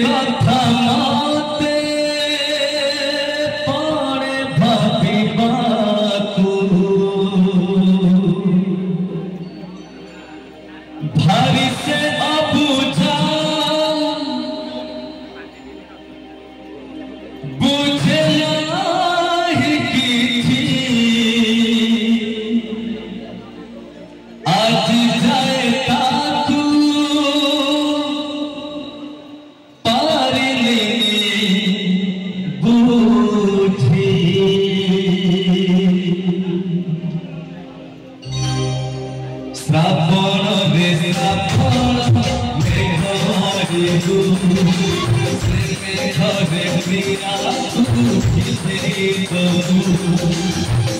কথা মতে পড়ে ভাবিবাকু ভারি সে অবুঝা বুঝে নাহি কিছু আজ যায় কাকু পারিলি বুঝি শ্রাবণ রে শ্রাবণ মেঘরে ঘরে প্রিয়া ভিতরে তবু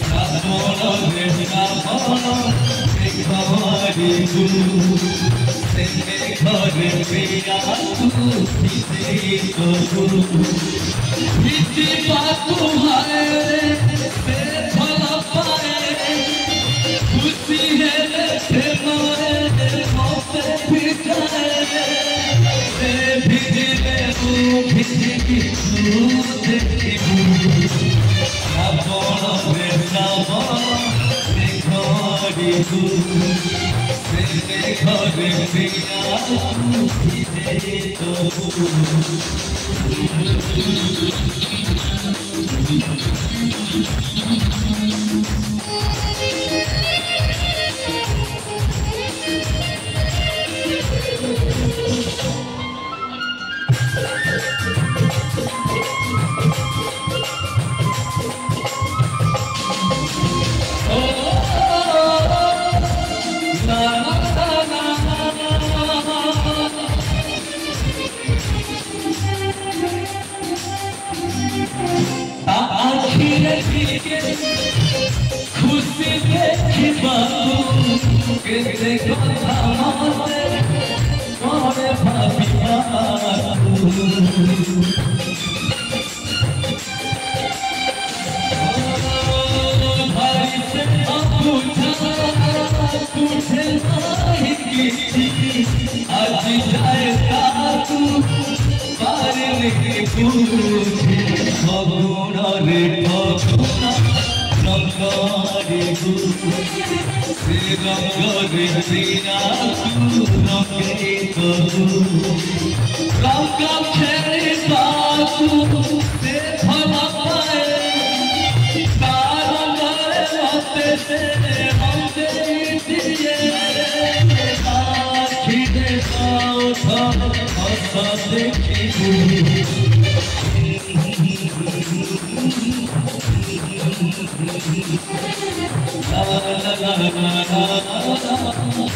শ্রাবণ রে শ্রাবণ মেঘরে ঘরে প্রিয়া ভিতরে তবু ভিতি পাতু হায় সে ফল পায় खुशी है मारे मौसे भिजाए से भिजले वो भिजकी दूध की श्रावण रे श्रावण घरे से घरे प्रिया भिजे तबु खुशी देखिबाकू केते कथा मते पड़े भाबिबाकू भारी से अबुझा तुझे नाही किछि आज जाए काकू पारिले बुझे फगुण रे फगुण रंगरे से रंगरे प्रिया रंगे तबु रंग खेले बाकू से फल पाए तार मते से हम दिए आखि दे हस देखी la la la la la la